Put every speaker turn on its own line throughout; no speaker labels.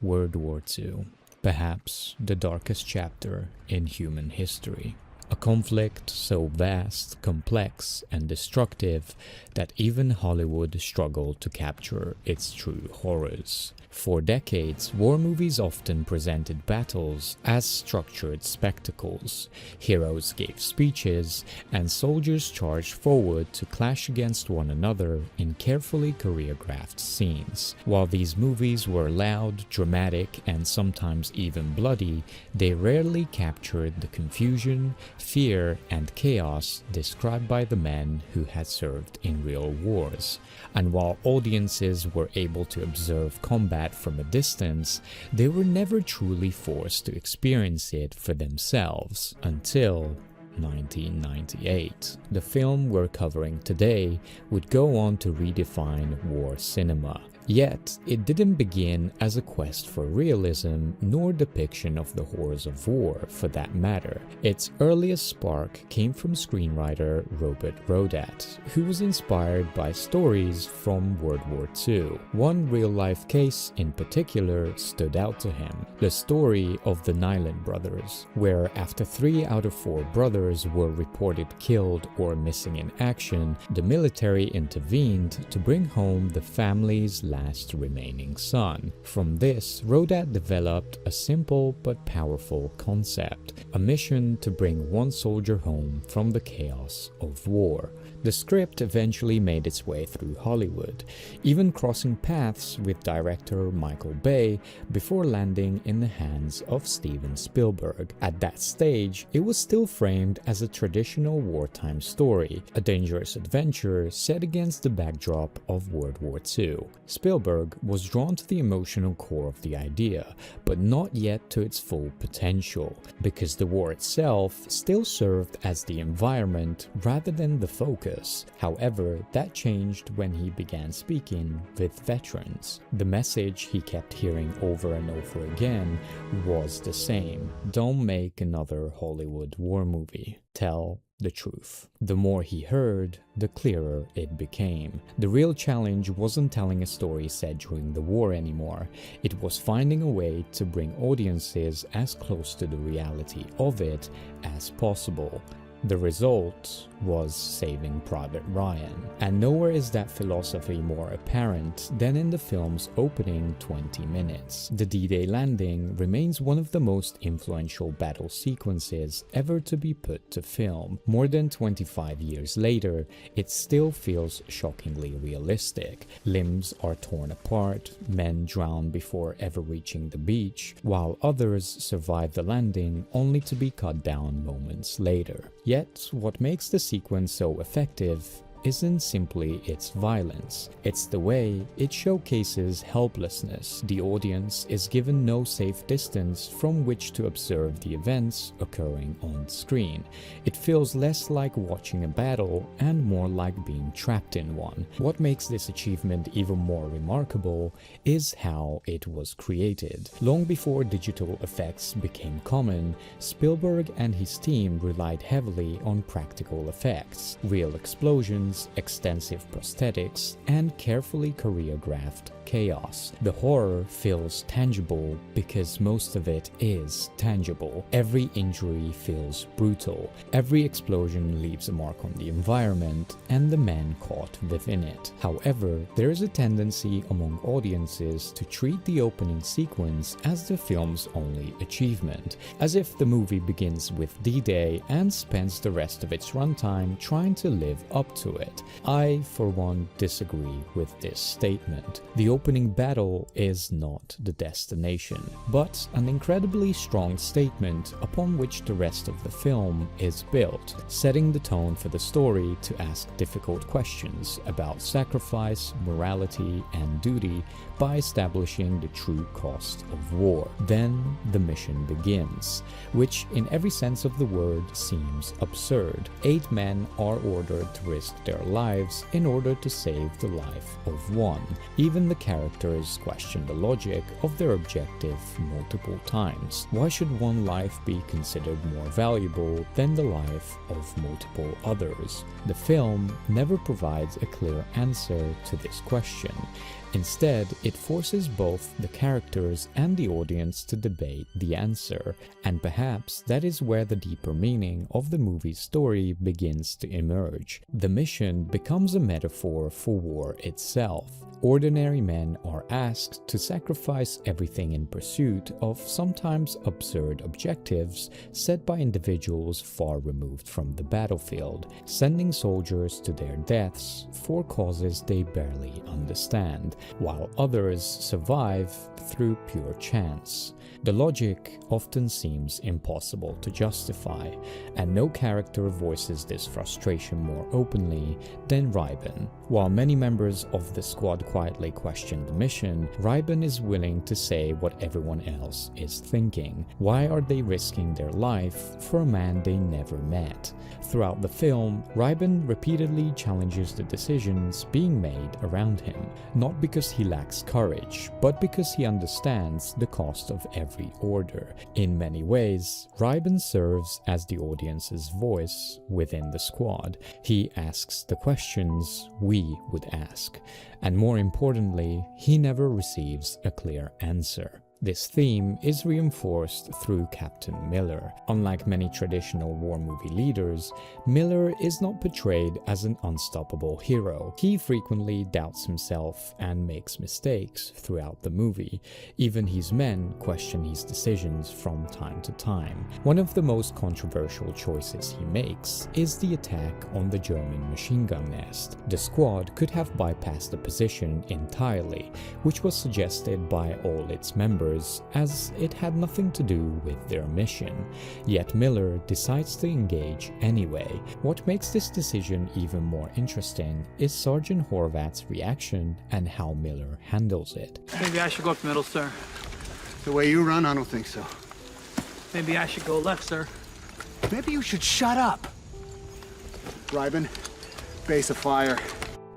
World War II, perhaps the darkest chapter in human history. A conflict so vast, complex, and destructive that even Hollywood struggled to capture its true horrors. For decades, war movies often presented battles as structured spectacles. Heroes gave speeches, and soldiers charged forward to clash against one another in carefully choreographed scenes. While these movies were loud, dramatic, and sometimes even bloody, they rarely captured the confusion, fear, and chaos described by the men who had served in real wars. And while audiences were able to observe combat from a distance, they were never truly forced to experience it for themselves until 1998. The film we're covering today would go on to redefine war cinema. Yet, it didn't begin as a quest for realism nor depiction of the horrors of war, for that matter. Its earliest spark came from screenwriter Robert Rodat, who was inspired by stories from World War II. One real-life case in particular stood out to him, the story of the Nyland brothers, where after 3 out of 4 brothers were reported killed or missing in action, the military intervened to bring home the family's last remaining son. From this, Rodat developed a simple but powerful concept, a mission to bring one soldier home from the chaos of war. The script eventually made its way through Hollywood, even crossing paths with director Michael Bay before landing in the hands of Steven Spielberg. At that stage, it was still framed as a traditional wartime story, a dangerous adventure set against the backdrop of World War II. Spielberg was drawn to the emotional core of the idea, but not yet to its full potential, because the war itself still served as the environment rather than the focus. However, that changed when he began speaking with veterans. The message he kept hearing over and over again was the same: don't make another Hollywood war movie. Tell the truth. The more he heard, the clearer it became. The real challenge wasn't telling a story set during the war anymore. It was finding a way to bring audiences as close to the reality of it as possible. The result was Saving Private Ryan, and nowhere is that philosophy more apparent than in the film's opening 20 minutes. The D-Day landing remains one of the most influential battle sequences ever to be put to film. More than 25 years later, it still feels shockingly realistic. Limbs are torn apart, men drown before ever reaching the beach, while others survive the landing only to be cut down moments later. Yet, what makes the sequence so effective isn't simply its violence, it's the way it showcases helplessness. The audience is given no safe distance from which to observe the events occurring on screen. It feels less like watching a battle and more like being trapped in one. What makes this achievement even more remarkable is how it was created. Long before digital effects became common, Spielberg and his team relied heavily on practical effects, real explosions, extensive prosthetics, and carefully choreographed chaos. The horror feels tangible because most of it is tangible. Every injury feels brutal. Every explosion leaves a mark on the environment and the men caught within it. However, there is a tendency among audiences to treat the opening sequence as the film's only achievement, as if the movie begins with D-Day and spends the rest of its runtime trying to live up to it. I, for one, disagree with this statement. The opening battle is not the destination, but an incredibly strong statement upon which the rest of the film is built, setting the tone for the story to ask difficult questions about sacrifice, morality, and duty by establishing the true cost of war. Then the mission begins, which in every sense of the word seems absurd. 8 men are ordered to risk their lives in order to save the life of one. Even the characters question the logic of their objective multiple times. Why should one life be considered more valuable than the life of multiple others? The film never provides a clear answer to this question. Instead, it forces both the characters and the audience to debate the answer, and perhaps that is where the deeper meaning of the movie's story begins to emerge. The mission becomes a metaphor for war itself. Ordinary men are asked to sacrifice everything in pursuit of sometimes absurd objectives set by individuals far removed from the battlefield, sending soldiers to their deaths for causes they barely understand, while others survive through pure chance. The logic often seems impossible to justify, and no character voices this frustration more openly than Reiben. While many members of the squad quietly question the mission, Reiben is willing to say what everyone else is thinking. Why are they risking their life for a man they never met? Throughout the film, Reiben repeatedly challenges the decisions being made around him, not because he lacks courage, but because he understands the cost of every order. In many ways, Reiben serves as the audience's voice within the squad. He asks the questions we would ask, and more importantly, he never receives a clear answer. This theme is reinforced through Captain Miller. Unlike many traditional war movie leaders, Miller is not portrayed as an unstoppable hero. He frequently doubts himself and makes mistakes throughout the movie. Even his men question his decisions from time to time. One of the most controversial choices he makes is the attack on the German machine gun nest. The squad could have bypassed the position entirely, which was suggested by all its members, as it had nothing to do with their mission. Yet Miller decides to engage anyway. What makes this decision even more interesting is Sergeant Horvath's reaction and how Miller handles it.
Maybe I should go up middle, sir.
The way you run, I don't think so.
Maybe I should go left, sir.
Maybe you should shut up. Reiben, base of fire.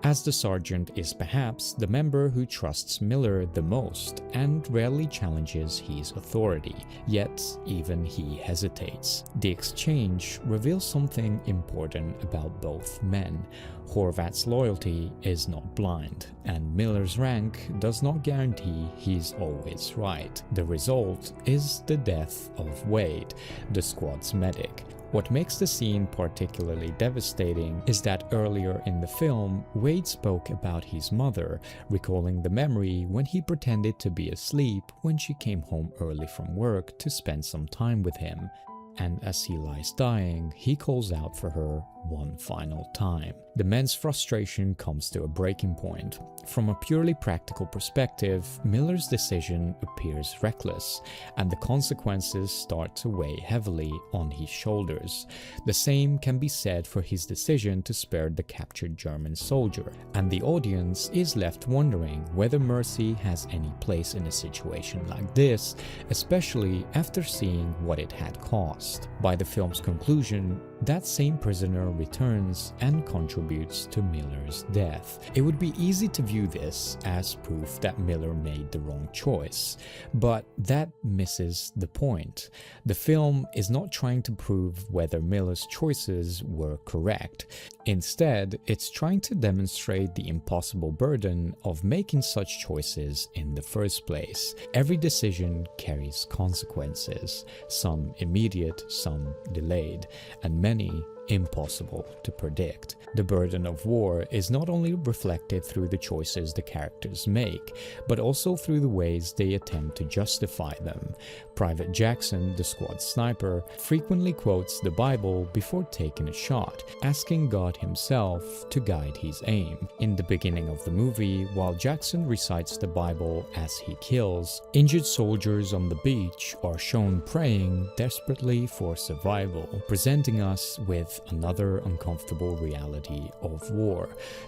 As the sergeant is perhaps the member who trusts Miller the most and rarely challenges his authority, yet even he hesitates. The exchange reveals something important about both men. Horvath's loyalty is not blind, and Miller's rank does not guarantee he's always right. The result is the death of Wade, the squad's medic. What makes the scene particularly devastating is that earlier in the film, Wade spoke about his mother, recalling the memory when he pretended to be asleep when she came home early from work to spend some time with him. And as he lies dying, he calls out for her one final time. The men's frustration comes to a breaking point. From a purely practical perspective, Miller's decision appears reckless, and the consequences start to weigh heavily on his shoulders. The same can be said for his decision to spare the captured German soldier, and the audience is left wondering whether mercy has any place in a situation like this, especially after seeing what it had cost. By the film's conclusion, that same prisoner returns and contributes to Miller's death. It would be easy to view this as proof that Miller made the wrong choice, but that misses the point. The film is not trying to prove whether Miller's choices were correct. Instead, it's trying to demonstrate the impossible burden of making such choices in the first place. Every decision carries consequences, some immediate, some delayed, and many impossible to predict. The burden of war is not only reflected through the choices the characters make, but also through the ways they attempt to justify them. Private Jackson, the squad sniper, frequently quotes the Bible before taking a shot, asking God himself to guide his aim. In the beginning of the movie, while Jackson recites the Bible as he kills, injured soldiers on the beach are shown praying desperately for survival, presenting us with another uncomfortable reality of war,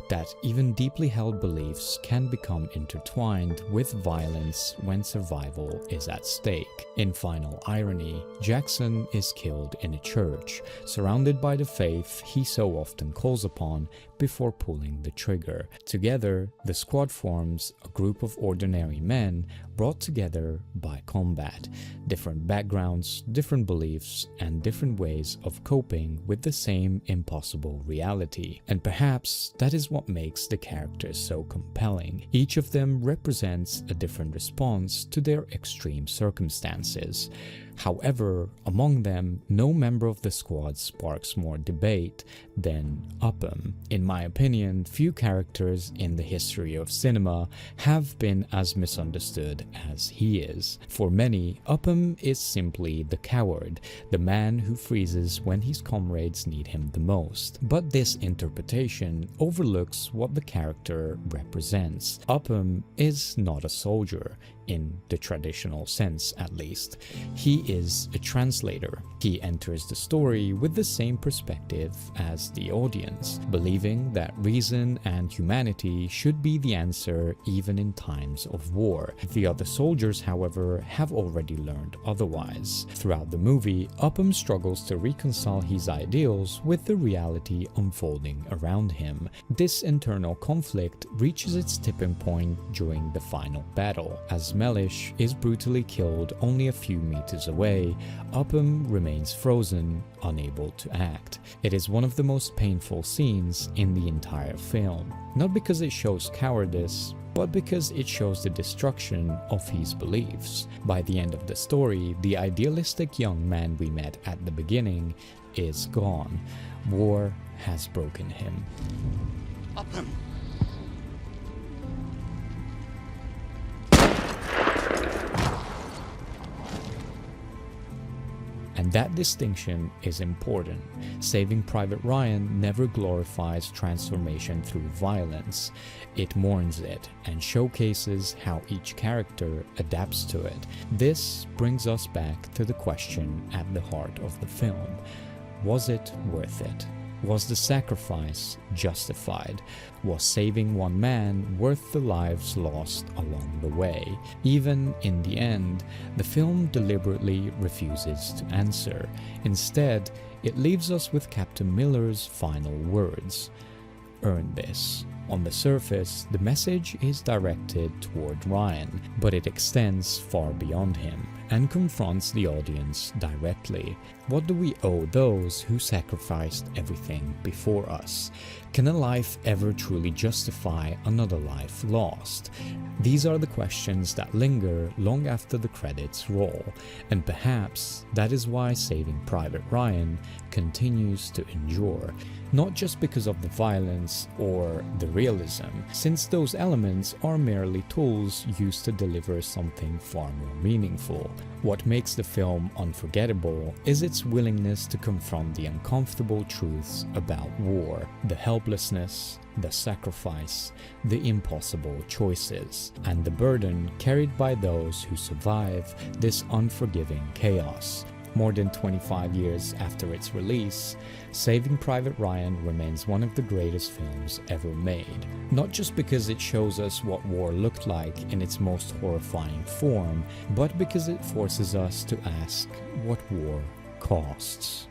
that even deeply held beliefs can become intertwined with violence when survival is at stake. In final irony, Jackson is killed in a church, surrounded by the faith he so often calls upon before pulling the trigger. Together, the squad forms a group of ordinary men brought together by combat. Different backgrounds, different beliefs, and different ways of coping with the the same impossible reality. And perhaps that is what makes the characters so compelling. Each of them represents a different response to their extreme circumstances. However, among them, no member of the squad sparks more debate than Upham. In my opinion, few characters in the history of cinema have been as misunderstood as he is. For many, Upham is simply the coward, the man who freezes when his comrades need him the most. But this interpretation overlooks what the character represents. Upham is not a soldier, in the traditional sense at least. He is a translator. He enters the story with the same perspective as the audience, believing that reason and humanity should be the answer even in times of war. The other soldiers, however, have already learned otherwise. Throughout the movie, Upham struggles to reconcile his ideals with the reality unfolding around him. This internal conflict reaches its tipping point during the final battle. As Mellish is brutally killed only a few meters away, Upham remains frozen, unable to act. It is one of the most painful scenes in the entire film, not because it shows cowardice, but because it shows the destruction of his beliefs. By the end of the story, the idealistic young man we met at the beginning is gone. War has broken him.
Upham.
And that distinction is important. Saving Private Ryan never glorifies transformation through violence. It mourns it and showcases how each character adapts to it. This brings us back to the question at the heart of the film. Was it worth it? Was the sacrifice justified? Was saving one man worth the lives lost along the way? Even in the end, the film deliberately refuses to answer. Instead, it leaves us with Captain Miller's final words. Earn this. On the surface, the message is directed toward Ryan, but it extends far beyond him and confronts the audience directly. What do we owe those who sacrificed everything before us? Can a life ever truly justify another life lost? These are the questions that linger long after the credits roll, and perhaps that is why Saving Private Ryan continues to endure. Not just because of the violence or the realism, since those elements are merely tools used to deliver something far more meaningful. What makes the film unforgettable is its willingness to confront the uncomfortable truths about war, the helplessness, the sacrifice, the impossible choices, and the burden carried by those who survive this unforgiving chaos. More than 25 years after its release, Saving Private Ryan remains one of the greatest films ever made. Not just because it shows us what war looked like in its most horrifying form, but because it forces us to ask what war costs.